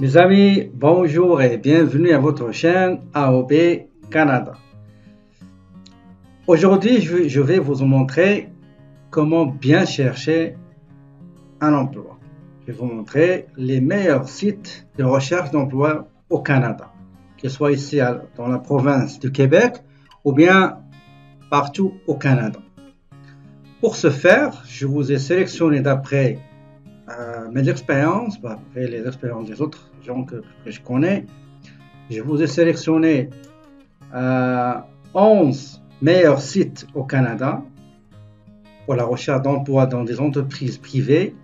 Mes amis, bonjour et bienvenue à votre chaîne AOB Canada. Aujourd'hui, je vais vous montrer comment bien chercher un emploi. Je vais vous montrer les meilleurs sites de recherche d'emploi au Canada, qu'ils soient ici dans la province du Québec ou bien partout au Canada. Pour ce faire, je vous ai sélectionné d'après mes expériences, après les expériences des autres gens que je connais. Je vous ai sélectionné 11 meilleurs sites au Canada pour la recherche d'emploi dans des entreprises privées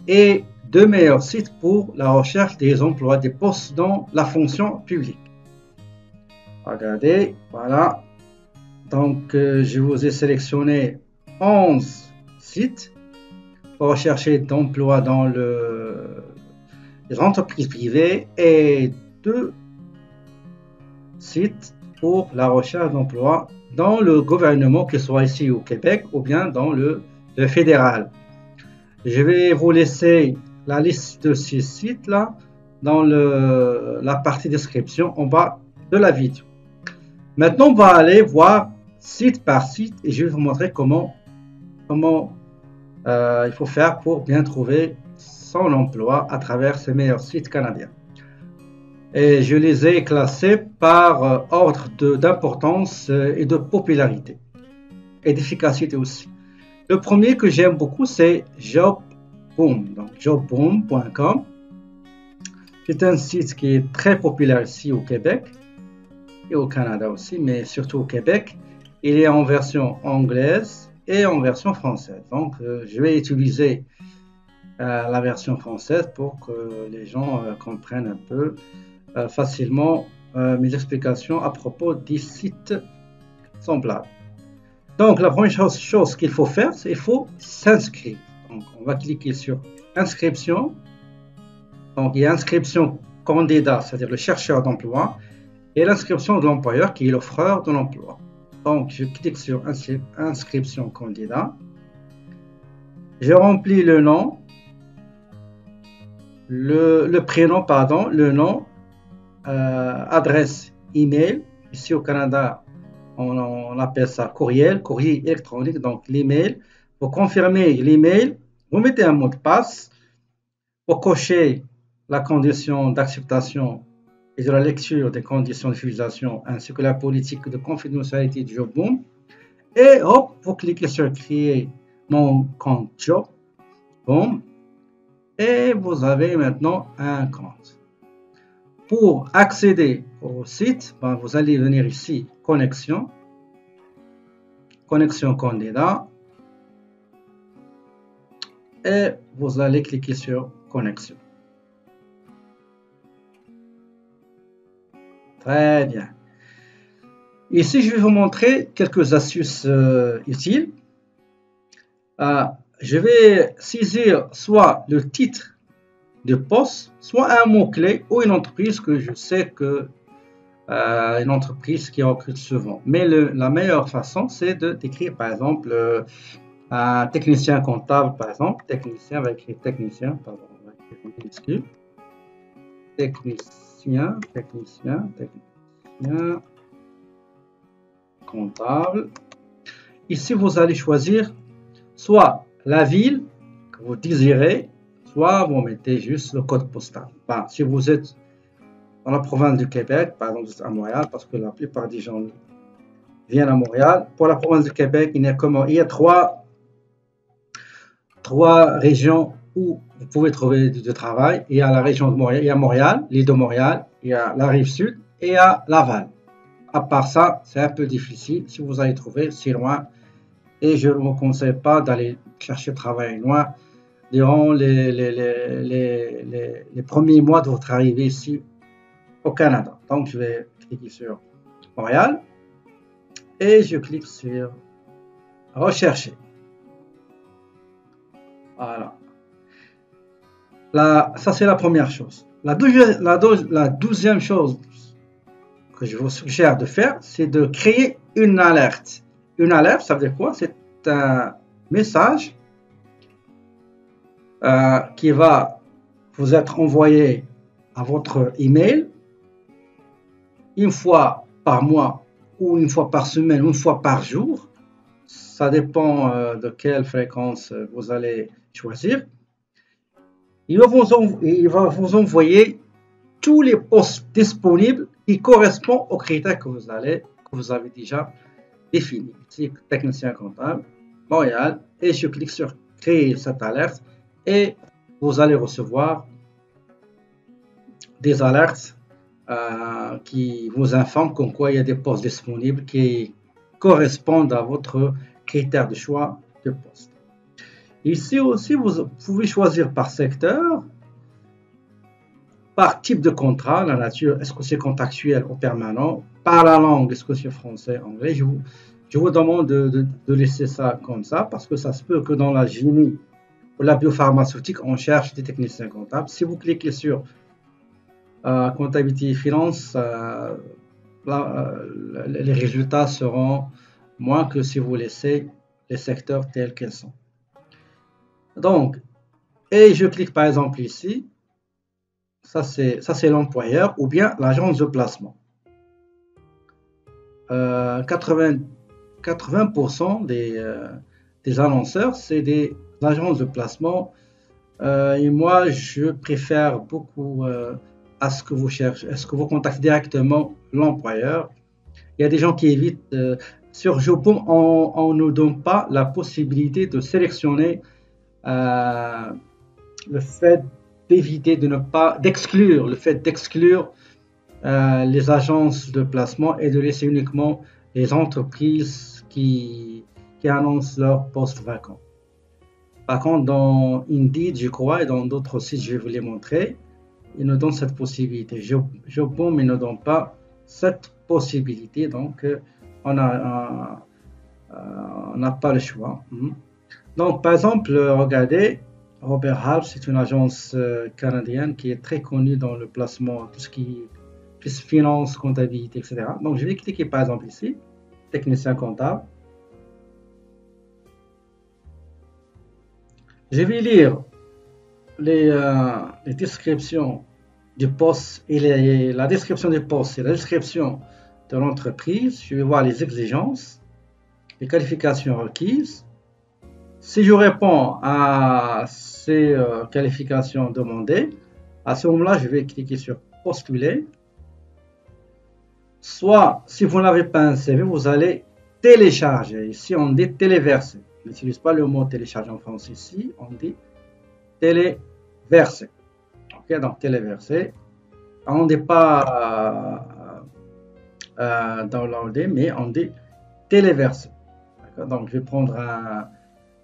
et 2 meilleurs sites pour la recherche des emplois, des postes dans la fonction publique. Regardez, voilà. Donc, je vous ai sélectionné 11 sites pour rechercher d'emploi dans les entreprises privées et 2 sites pour la recherche d'emploi dans le gouvernement, qu'il soit ici au Québec ou bien dans le fédéral. Je vais vous laisser la liste de ces sites-là dans la partie description en bas de la vidéo. Maintenant, on va aller voir site par site et je vais vous montrer comment il faut faire pour bien trouver son emploi à travers ces meilleurs sites canadiens. Et je les ai classés par ordre d'importance et de popularité et d'efficacité aussi. Le premier que j'aime beaucoup, c'est JobBoom, donc jobboom.com. C'est un site qui est très populaire ici au Québec et au Canada aussi, mais surtout au Québec. Il est en version anglaise et en version française. Donc, je vais utiliser la version française pour que les gens comprennent un peu facilement mes explications à propos des sites semblables. Donc, la première chose qu'il faut faire, c'est qu'il faut s'inscrire. Donc, on va cliquer sur inscription. Donc, il y a inscription candidat, c'est-à-dire le chercheur d'emploi, et l'inscription de l'employeur qui est l'offreur de l'emploi. Donc, je clique sur inscription candidat. Je remplis le nom, le prénom, pardon, le nom, adresse email. Ici au Canada, on appelle ça courriel électronique, donc l'email. Pour confirmer l'email, vous mettez un mot de passe. Pour cocher la condition d'acceptation et de la lecture des conditions d'utilisation ainsi que la politique de confidentialité du JobBoom. Et hop, vous cliquez sur créer mon compte JobBoom et vous avez maintenant un compte. Pour accéder au site, vous allez venir ici, connexion candidat et vous allez cliquer sur connexion. Très bien. Ici, je vais vous montrer quelques astuces utiles. Je vais saisir soit le titre de poste, soit un mot-clé ou une entreprise que je sais que une entreprise qui recrute souvent. Mais la meilleure façon, c'est d'écrire, par exemple, un technicien comptable, par exemple, technicien, on va écrire technicien, pardon, on va écrire technicien comptable. Ici, vous allez choisir soit la ville que vous désirez, soit vous mettez juste le code postal. Si vous êtes dans la province du Québec, par exemple, vous êtes à Montréal, parce que la plupart des gens viennent à Montréal. Pour la province du Québec, il y a trois régions où vous pouvez trouver du travail. Il y a la région de Montréal, il y a Montréal, l'île de Montréal, il y a la rive sud et il y a Laval. À part ça, c'est un peu difficile. Si vous allez trouver, c'est loin. Et je ne vous conseille pas d'aller chercher travail loin durant les premiers mois de votre arrivée ici au Canada. Donc, je vais cliquer sur Montréal et je clique sur rechercher. Voilà. Ça, c'est la première chose. La deuxième chose que je vous suggère de faire, c'est de créer une alerte. Une alerte, ça veut dire quoi? C'est un message qui va vous être envoyé à votre email une fois par mois ou une fois par semaine ou une fois par jour. Ça dépend de quelle fréquence vous allez choisir. Il va vous envoyer tous les postes disponibles qui correspondent aux critères que vous avez déjà définis. Ici, technicien comptable, Montréal, et je clique sur créer cette alerte et vous allez recevoir des alertes qui vous informent comme quoi il y a des postes disponibles qui correspondent à votre critère de choix de poste. Ici aussi, vous pouvez choisir par secteur, par type de contrat, la nature, est-ce que c'est contractuel ou permanent, par la langue, est-ce que c'est français, anglais. Je vous demande de laisser ça comme ça parce que ça se peut que dans la génie ou la biopharmaceutique, on cherche des techniciens comptables. Si vous cliquez sur comptabilité et finance, les résultats seront moins que si vous laissez les secteurs tels qu'ils sont. Donc, et je clique par exemple ici, ça c'est l'employeur ou bien l'agence de placement. 80% des annonceurs, c'est des agences de placement. Et moi, je préfère beaucoup à ce que vous cherchez, est-ce que vous contactez directement l'employeur. Il y a des gens qui évitent. Sur Jobboom, on ne donne pas la possibilité de sélectionner le fait d'éviter d'exclure les agences de placement et de laisser uniquement les entreprises qui annoncent leur poste vacant. Par contre, dans Indeed, je crois, et dans d'autres sites, je vais vous les montrer, ils nous donnent cette possibilité. Jobboom, ils ne donnent pas cette possibilité, donc on n'a pas le choix. Donc, par exemple, regardez, Robert Half, c'est une agence canadienne qui est très connue dans le placement, tout ce qui est finance, comptabilité, etc. Donc, je vais cliquer par exemple ici, technicien comptable. Je vais lire les descriptions du poste et la description du poste et la description de l'entreprise. Je vais voir les exigences, les qualifications requises. Si je réponds à ces qualifications demandées, à ce moment-là, je vais cliquer sur postuler. Soit, si vous n'avez pas un CV, vous allez télécharger. Ici, on dit téléverser. On n'utilise pas le mot télécharger en français ici, on dit téléverser. Ok, donc téléverser. On ne dit pas downloader, mais on dit téléverser. Donc, je vais prendre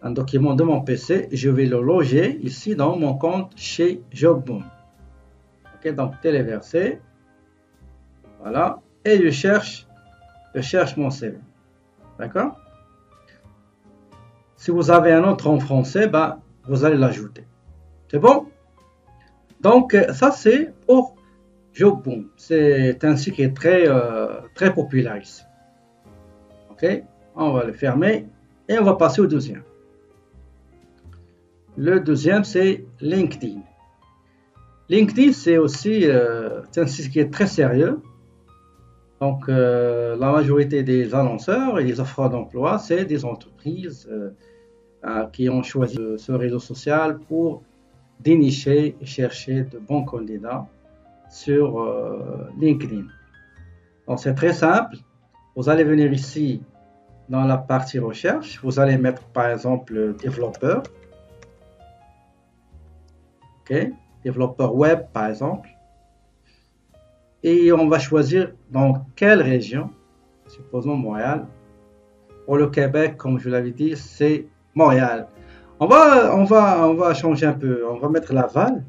un document de mon PC, je vais le loger ici dans mon compte chez Jobboom. Ok, donc téléverser. Voilà. Et je cherche mon CV. D'accord? Si vous avez un autre en français, bah, vous allez l'ajouter. C'est bon? Donc, ça, c'est pour Jobboom. C'est un site qui est très populaire ici. Ok? On va le fermer et on va passer au deuxième. Le deuxième, c'est LinkedIn. LinkedIn, c'est aussi un site qui est très sérieux. Donc, la majorité des annonceurs et des offres d'emploi, c'est des entreprises qui ont choisi ce réseau social pour dénicher et chercher de bons candidats sur LinkedIn. Donc, c'est très simple. Vous allez venir ici dans la partie recherche. Vous allez mettre, par exemple, développeur. OK, développeur web, par exemple. Et on va choisir dans quelle région, supposons Montréal. Pour le Québec, comme je l'avais dit, c'est Montréal. On va changer un peu. On va mettre Laval.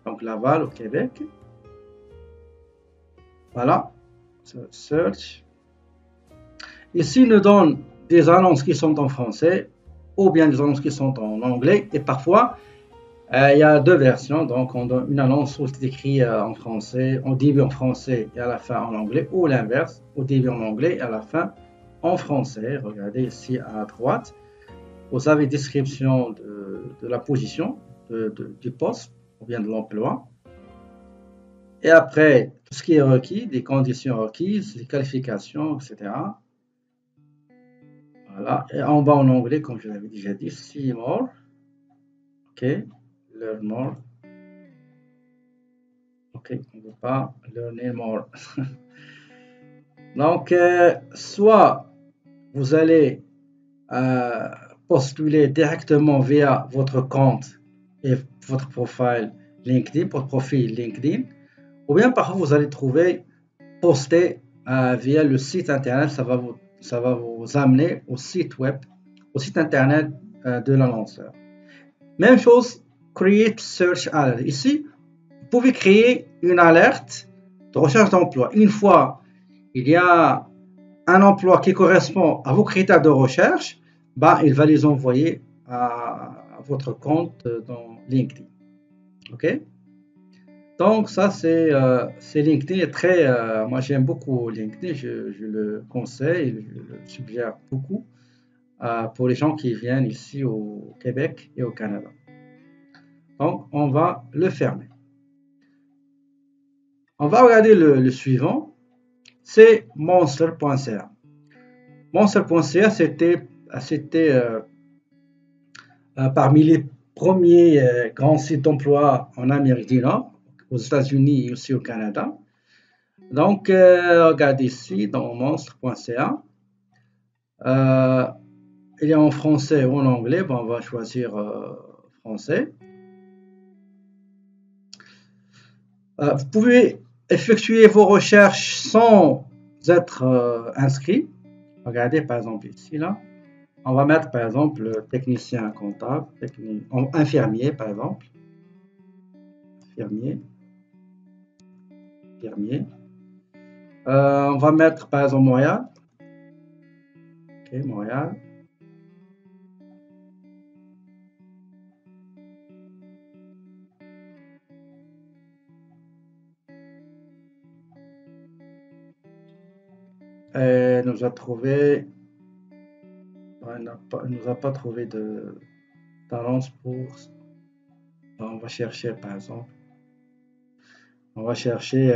Donc Laval au Québec. Voilà. Search. Ici, il nous donne des annonces qui sont en français ou bien des annonces qui sont en anglais. Et parfois, il y a deux versions, donc on donne une annonce où c'est écrit en français, au début en français et à la fin en anglais, ou l'inverse, au début en anglais et à la fin en français. Regardez ici à droite, vous avez description de la position du poste ou bien de l'emploi. Et après, tout ce qui est requis, des conditions requises, les qualifications, etc. Voilà. Et en bas en anglais, comme je l'avais déjà dit, see more. OK. Learn more. OK. On ne veut pas learn more. Donc, soit vous allez postuler directement via votre compte et votre profil LinkedIn, votre profil LinkedIn, ou bien parfois vous allez trouver poster via le site internet, ça va vous amener au site web, au site internet de l'annonceur. Même chose, Create Search Alert. Ici, vous pouvez créer une alerte de recherche d'emploi. Une fois il y a un emploi qui correspond à vos critères de recherche, bah, il va les envoyer à votre compte dans LinkedIn. OK? Donc, ça, c'est LinkedIn. Moi, j'aime beaucoup LinkedIn. Je le conseille, je le suggère beaucoup pour les gens qui viennent ici au Québec et au Canada. Donc, on va le fermer. On va regarder le suivant. C'est monster.ca. Monster.ca, c'était parmi les premiers grands sites d'emploi en Amérique du Nord, aux États-Unis et aussi au Canada. Donc, regardez ici dans monstre.ca. Il y a en français ou en anglais. Bon, on va choisir français. Vous pouvez effectuer vos recherches sans être inscrit. Regardez par exemple ici, là. On va mettre par exemple technicien comptable, infirmier par exemple. Infirmier. On va mettre par exemple Montréal. Ok, Montréal. Et nous a trouvé. Il nous a pas trouvé d'annonce pour. On va chercher par exemple. On va chercher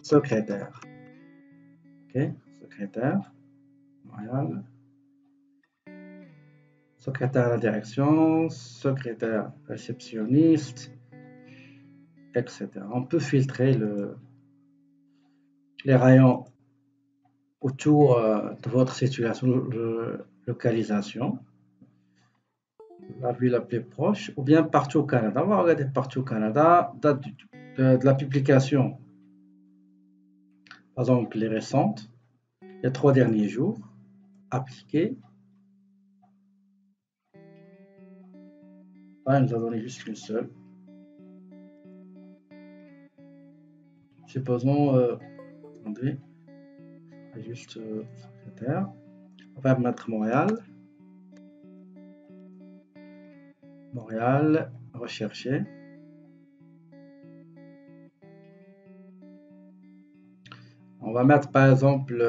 secrétaire. Ok, secrétaire. Montréal. Secrétaire à la direction, secrétaire réceptionniste, etc. On peut filtrer les rayons autour de votre situation de localisation, la ville la plus proche, ou bien partout au Canada. On va regarder partout au Canada, date de la publication, par exemple les récentes, les 3 derniers jours, appliquées. Ah, il nous a donné juste une seule. Supposons, attendez, juste secrétaire. On va mettre Montréal. Montréal, rechercher. On va mettre par exemple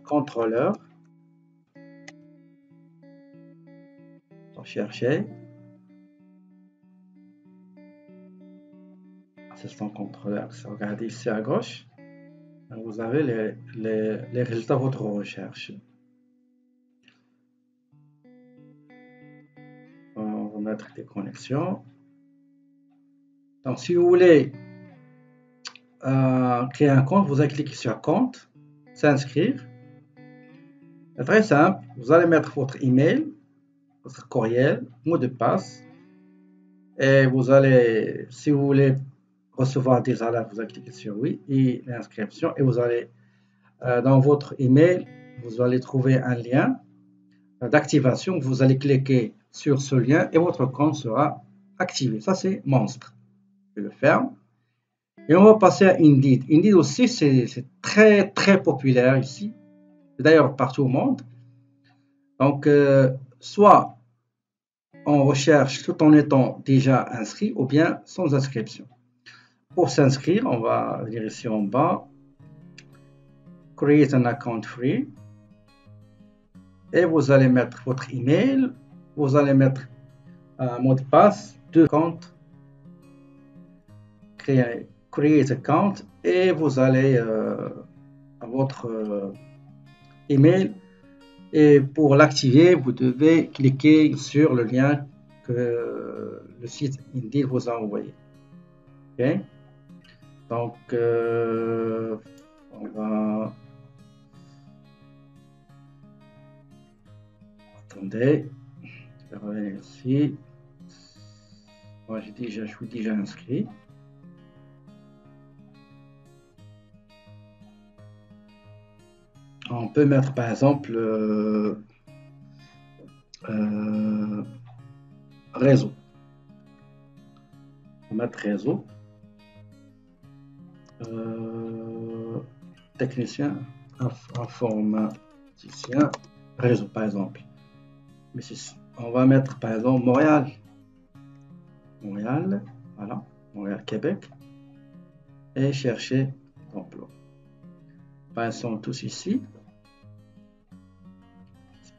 contrôleur. Rechercher. Assistant contrôleur. Regardez ici à gauche. Vous avez les résultats de votre recherche. On va mettre des connexions. Donc, si vous voulez créer un compte, vous allez cliquer sur compte, s'inscrire. C'est très simple. Vous allez mettre votre email, votre courriel, mot de passe. Et vous allez, si vous voulez recevoir des alertes, vous allez cliquer sur oui et l'inscription. Et vous allez, dans votre email, vous allez trouver un lien d'activation. Vous allez cliquer sur ce lien et votre compte sera activé. Ça, c'est Monstre. Je le ferme. Et on va passer à Indeed. Indeed aussi, c'est très, très populaire ici. D'ailleurs, partout au monde. Donc, soit on recherche tout en étant déjà inscrit ou bien sans inscription. Pour s'inscrire, on va venir ici en bas. Create an account free. Et vous allez mettre votre email. Vous allez mettre un mot de passe, 2 comptes. create account et vous allez à votre email. Et pour l'activer, vous devez cliquer sur le lien que le site Indeed vous a envoyé. Ok. Donc, on va... Attendez, je vais revenir ici. Moi, je suis déjà inscrit. On peut mettre par exemple réseau. On va mettre réseau. Technicien, informaticien, réseau par exemple. Mais on va mettre par exemple Montréal. Montréal, voilà, Montréal, Québec. Et chercher d'emploi. Ils sont tous ici.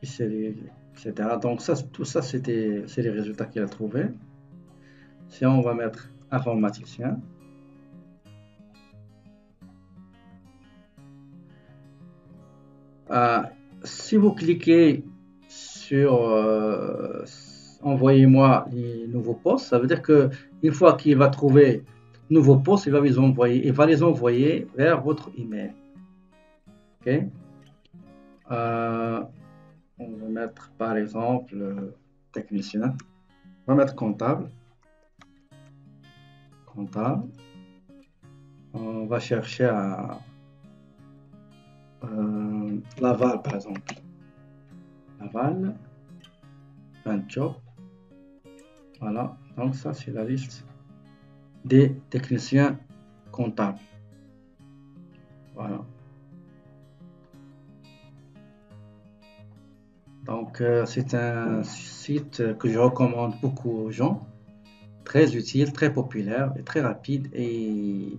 Etc. Donc ça, tout ça, c'est les résultats qu'il a trouvés. Si on va mettre informaticien. Si vous cliquez sur envoyez-moi les nouveaux postes, ça veut dire que une fois qu'il va trouver nouveaux postes, il va les envoyer vers votre email. Ok. On va mettre par exemple technicien. On va mettre comptable. Comptable. On va chercher à Laval par exemple. Laval. Un job. Voilà. Donc ça c'est la liste des techniciens comptables. Voilà. Donc c'est un site que je recommande beaucoup aux gens. Très utile, très populaire et très rapide et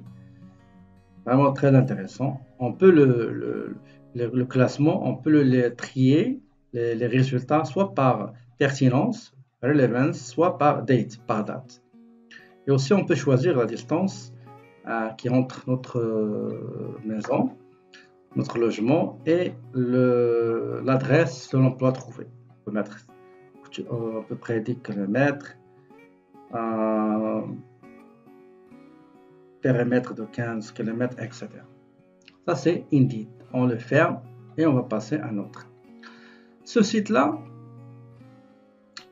vraiment très intéressant. On peut le classement, on peut le trier, les résultats, soit par pertinence, relevance, soit par date. Et aussi, on peut choisir la distance qui est entre notre maison, notre logement et l'adresse de l'emploi trouvé. On peut mettre à peu près 10 km, périmètre de 15 km, etc. Ça, c'est Indeed. On le ferme et on va passer à un autre. Ce site-là,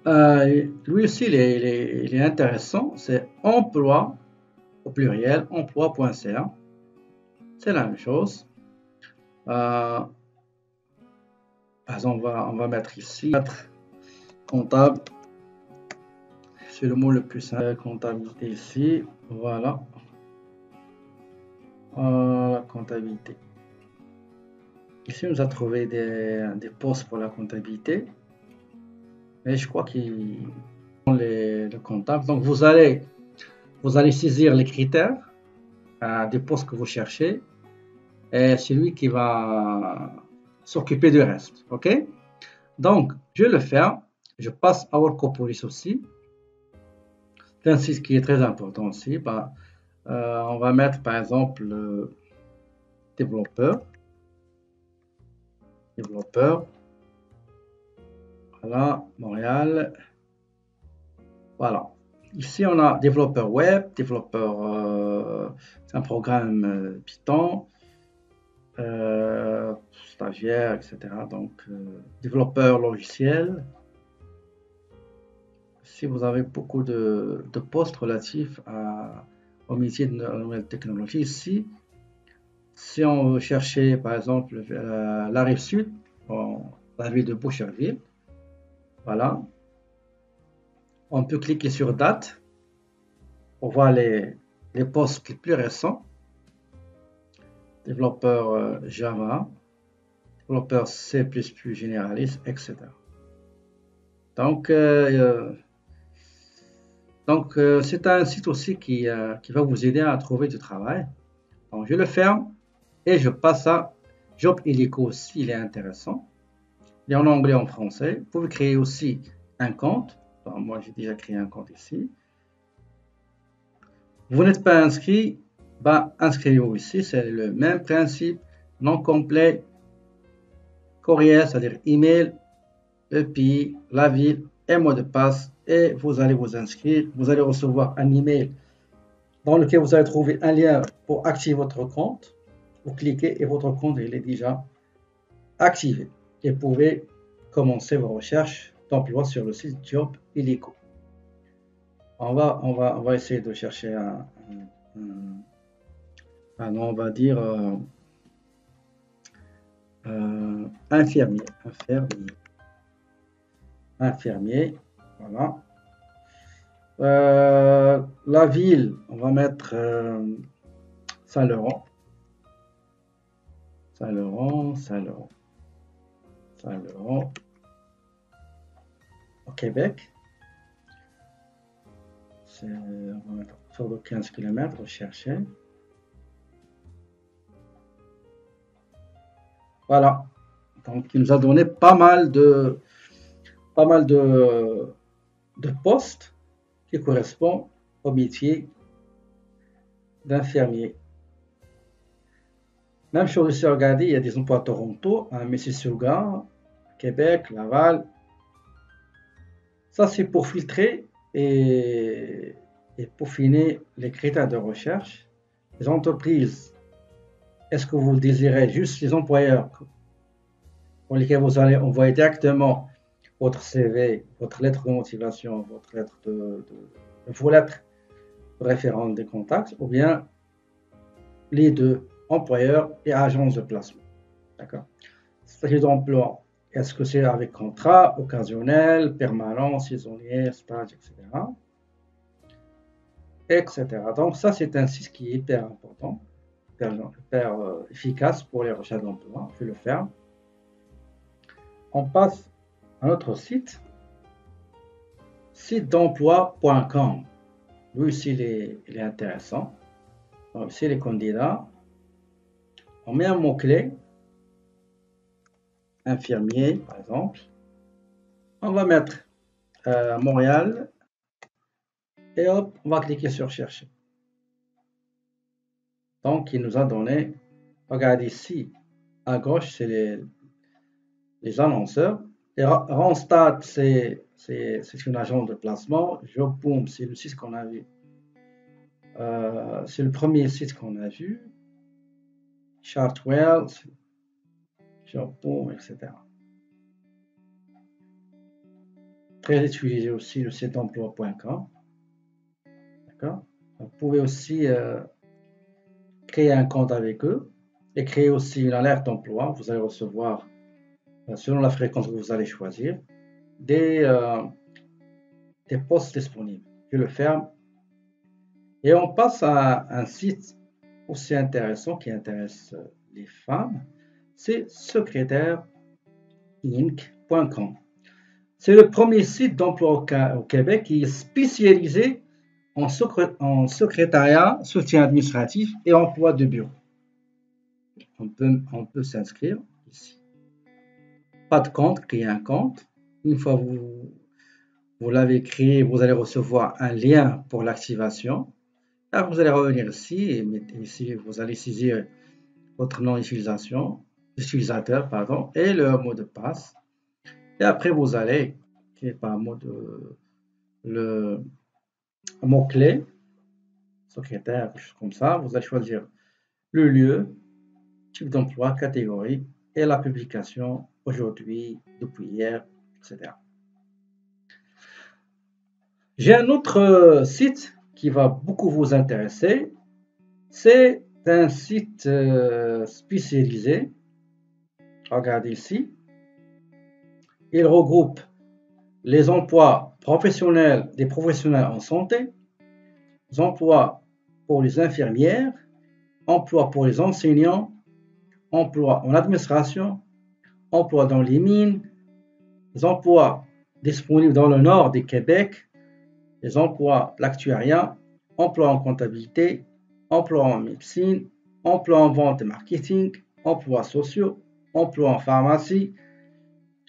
lui aussi, il est intéressant. C'est emploi, au pluriel, emploi.ca. C'est la même chose. Par exemple, on va mettre ici, comptable. C'est le mot le plus simple. Comptabilité ici. Voilà. La comptabilité. Ici, on nous a trouvé des postes pour la comptabilité. Mais je crois qu'ils sont le comptable. Donc, vous allez saisir les critères des postes que vous cherchez. Et c'est lui qui va s'occuper du reste. OK? Donc, je le ferme. Je passe à Workopolis aussi. C'est un site qui est très important aussi. On va mettre par exemple développeur. Voilà, Montréal. Voilà. Ici, on a développeur web, développeur, c'est un programme Python, stagiaire, etc. Donc, développeur logiciel. Si vous avez beaucoup de postes relatifs au métier de la nouvelle technologie, ici, si on veut chercher par exemple la rive sud, la ville de Boucherville, voilà, on peut cliquer sur date pour voir les postes les plus récents. Développeur Java, développeur C++ généraliste, etc. Donc, c'est un site aussi qui va vous aider à trouver du travail. Donc, je le ferme et je passe à Job Illico aussi, il est intéressant. Il est en anglais et en français. Vous pouvez créer aussi un compte. Donc, moi, j'ai déjà créé un compte ici. Vous n'êtes pas inscrit, ben, inscrivez-vous ici, c'est le même principe, nom complet, courriel, c'est-à-dire email, le pays, la ville et mot de passe, et vous allez vous inscrire, vous allez recevoir un email dans lequel vous allez trouver un lien pour activer votre compte. Vous cliquez et votre compte il est déjà activé et vous pouvez commencer vos recherches d'emploi sur le site Job Illico. On va essayer de chercher on va dire infirmier, voilà. La ville, on va mettre Saint-Laurent, au Québec. On va mettre autour de 15 km, chercher. Voilà. Donc, il nous a donné pas mal de postes qui correspondent au métier d'infirmier. Même chose ici, regardez, il y a des emplois à Toronto, à Mississauga, Québec, Laval. Ça, c'est pour filtrer et peaufiner les critères de recherche. Les entreprises, est-ce que vous désirez juste les employeurs pour lesquels vous allez envoyer directement votre CV, votre lettre de motivation, votre lettre vos lettres de référence des contacts, ou bien les deux, employeurs et agences de placement. D'accord. C'est d'emploi. Est-ce que c'est avec contrat, occasionnel, permanent, saisonnier, stage, etc. etc. Donc ça, c'est un site qui est hyper important, hyper efficace pour les recherches d'emploi. Je vais le faire. On passe à notre site, site-d'emploi.com. Lui aussi, il est intéressant. Donc ici, les candidats. On met un mot-clé, infirmier par exemple. On va mettre Montréal et hop, on va cliquer sur chercher. Donc il nous a donné, regardez ici, à gauche c'est les annonceurs. Et Randstad c'est une agence de placement. Jobboom c'est le site qu'on a vu. C'est le premier site qu'on a vu. Chartwell, Jobboom, etc. Très utilisé aussi le site emploi.com. D'accord. Vous pouvez aussi créer un compte avec eux et créer aussi une alerte d'emploi. Vous allez recevoir, selon la fréquence que vous allez choisir, des postes disponibles. Je le ferme. Et on passe à un site aussi intéressant qui intéresse les femmes. C'est secrétaireinc.com. C'est le premier site d'emploi au Québec qui est spécialisé en secrétariat, soutien administratif et emploi de bureau. On peut s'inscrire ici. Pas de compte, créer un compte. Une fois vous l'avez créé, vous allez recevoir un lien pour l'activation. Alors vous allez revenir ici et ici, vous allez saisir votre nom d'utilisateur et le mot de passe. Et après vous allez créer par le mot-clé, secrétaire, quelque chose comme ça. Vous allez choisir le lieu, type d'emploi, catégorie et la publication aujourd'hui, depuis hier, etc. J'ai un autre site qui va beaucoup vous intéresser. C'est un site spécialisé. Regardez ici. Il regroupe les emplois professionnels des professionnels en santé, les emplois pour les infirmières, emplois pour les enseignants, emplois en administration, emplois dans les mines, les emplois disponibles dans le nord du Québec, les emplois de l'actuariat, emplois en comptabilité, emplois en médecine, emplois en vente et marketing, emplois sociaux, emplois en pharmacie,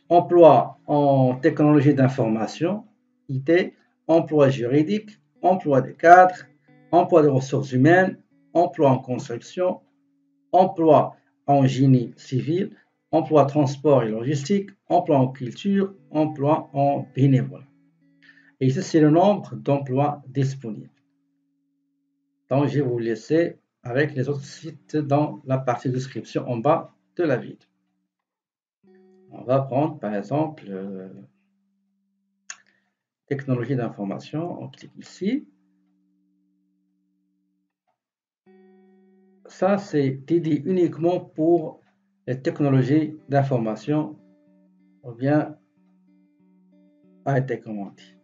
emplois en technologie d'information, IT, emplois juridiques, emplois de cadres, emploi de ressources humaines, emploi en construction, emploi en génie civil, emploi transport et logistique, emploi en culture, emploi en bénévolat. Et ici, c'est le nombre d'emplois disponibles. Donc, je vais vous laisser avec les autres sites dans la partie description en bas de la vidéo. On va prendre par exemple technologie d'information. On clique ici. Ça, c'est dédié uniquement pour les technologies d'information ou bien high-tech, comme on dit.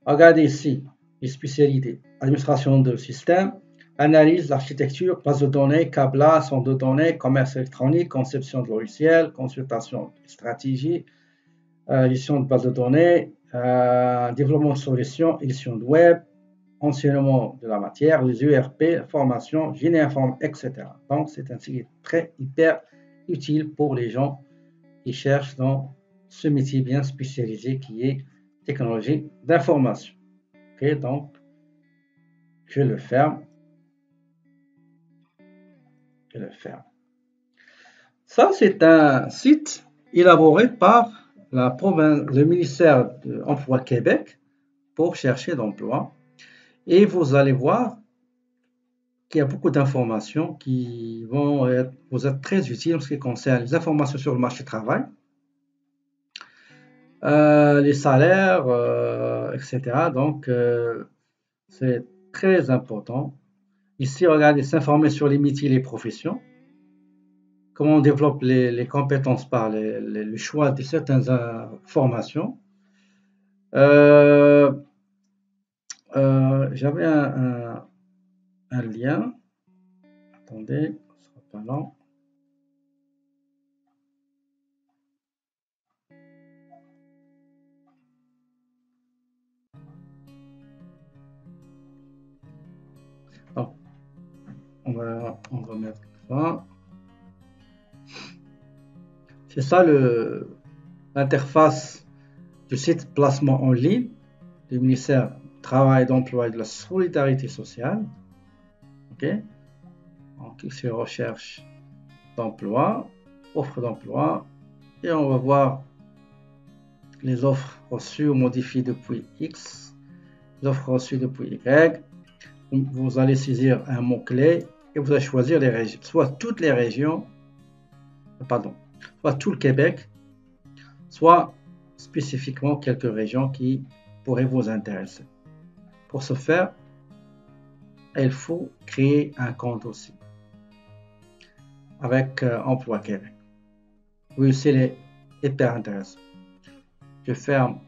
Regardez ici les spécialités: administration de système, analyse, l'architecture, base de données, câblage, centre de données, commerce électronique, conception de logiciels, consultation de stratégie, gestion de base de données, développement de solutions, édition de web, enseignement de la matière, les ERP, formation, génie informatique, etc. Donc, c'est un site très hyper utile pour les gens qui cherchent dans ce métier bien spécialisé qui est technologie d'information. Ok, donc, je le ferme. Je le ferme. Ça, c'est un site élaboré par le ministère de l'Emploi Québec pour chercher d'emploi. Et vous allez voir qu'il y a beaucoup d'informations qui vont vous être très utiles en ce qui concerne les informations sur le marché du travail, les salaires, etc. Donc, c'est très important. Ici, regardez, s'informer sur les métiers et les professions. Comment on développe les compétences par le choix de certaines formations. J'avais un lien. Attendez, ce sera pas long. Donc, on va mettre ça. C'est ça l'interface du site placement en ligne du ministère du Travail, d'Emploi et de la Solidarité sociale. Ok. Donc ici, recherche d'emploi, offre d'emploi, et on va voir les offres reçues ou modifiées depuis X, les offres reçues depuis Y. Vous allez saisir un mot-clé et vous allez choisir les régions, soit toutes les régions, soit tout le Québec, soit spécifiquement quelques régions qui pourraient vous intéresser. Pour ce faire, il faut créer un compte aussi avec Emploi Québec. Oui, c'est hyper intéressant. Je ferme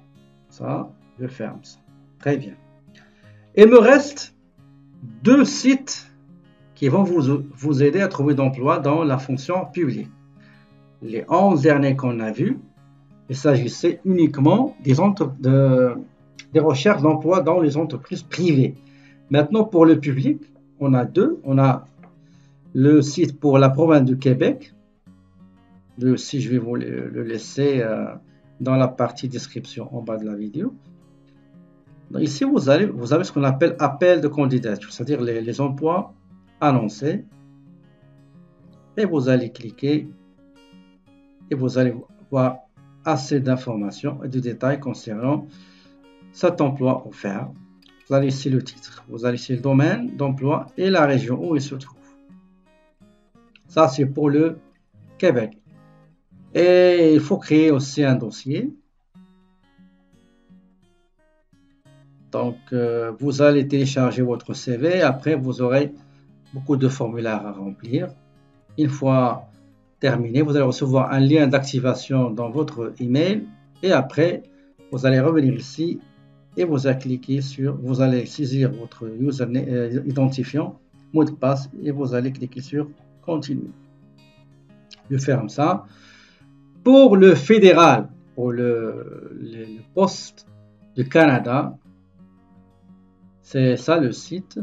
ça, je ferme ça. Très bien. Il me reste deux sites qui vont vous aider à trouver d'emploi dans la fonction publique. Les 11 derniers qu'on a vus, il s'agissait uniquement des recherches d'emploi dans les entreprises privées. Maintenant, pour le public, on a deux. On a le site pour la province du Québec. Si je vais vous le laisser dans la partie description en bas de la vidéo. Donc ici, vous avez ce qu'on appelle appel de candidature, c'est-à-dire les emplois annoncés. Et vous allez cliquer et vous allez voir assez d'informations et de détails concernant cet emploi offert. Vous allez ici le titre, vous allez ici le domaine d'emploi et la région où il se trouve. Ça, c'est pour le Québec. Et il faut créer aussi un dossier. Donc, vous allez télécharger votre CV. Après, vous aurez beaucoup de formulaires à remplir. Une fois terminé, vous allez recevoir un lien d'activation dans votre email. Et après, vous allez revenir ici et vous allez saisir votre identifiant, mot de passe, et vous allez cliquer sur continuer. Je ferme ça. Pour le fédéral, pour le poste du Canada, c'est ça le site.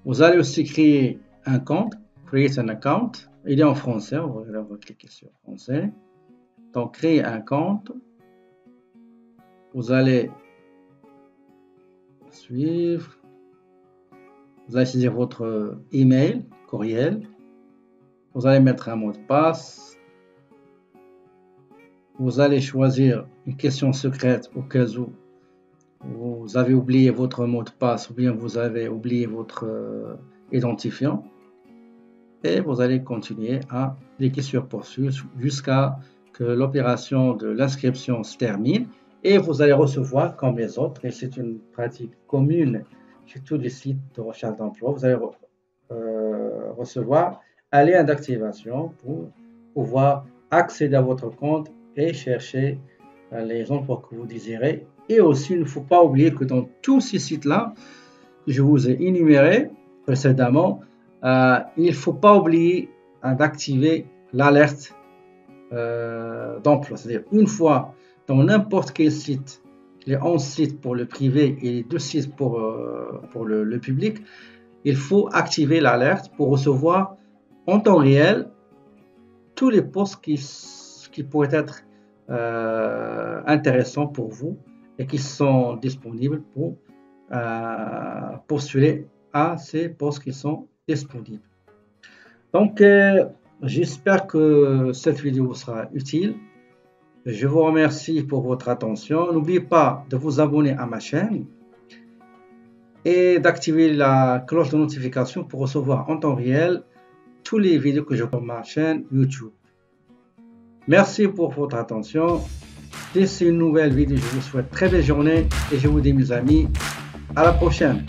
Vous allez aussi créer un compte, create an account. Il est en français, on va cliquer sur français. Donc, créer un compte. Vous allez suivre. Vous allez saisir votre email, courriel. Vous allez mettre un mot de passe. Vous allez choisir une question secrète au cas où vous avez oublié votre mot de passe ou bien vous avez oublié votre identifiant. Et vous allez continuer à cliquer sur poursuivre jusqu'à que l'opération de l'inscription se termine et vous allez recevoir comme les autres, et c'est une pratique commune sur tous les sites de recherche d'emploi, vous allez recevoir un lien d'activation pour pouvoir accéder à votre compte et chercher les emplois que vous désirez. Et aussi, il ne faut pas oublier que dans tous ces sites-là, je vous ai énuméré précédemment, il ne faut pas oublier d'activer l'alerte d'emploi. C'est-à-dire, une fois dans n'importe quel site, les 11 sites pour le privé et les 2 sites pour le public, il faut activer l'alerte pour recevoir en temps réel tous les postes qui pourraient être intéressants pour vous et qui sont disponibles pour postuler à ces postes qui sont disponibles. Donc, j'espère que cette vidéo vous sera utile. Je vous remercie pour votre attention. N'oubliez pas de vous abonner à ma chaîne et d'activer la cloche de notification pour recevoir en temps réel tous les vidéos que je fais sur ma chaîne YouTube. Merci pour votre attention. D'ici une nouvelle vidéo, je vous souhaite une très belle journée et je vous dis mes amis, à la prochaine.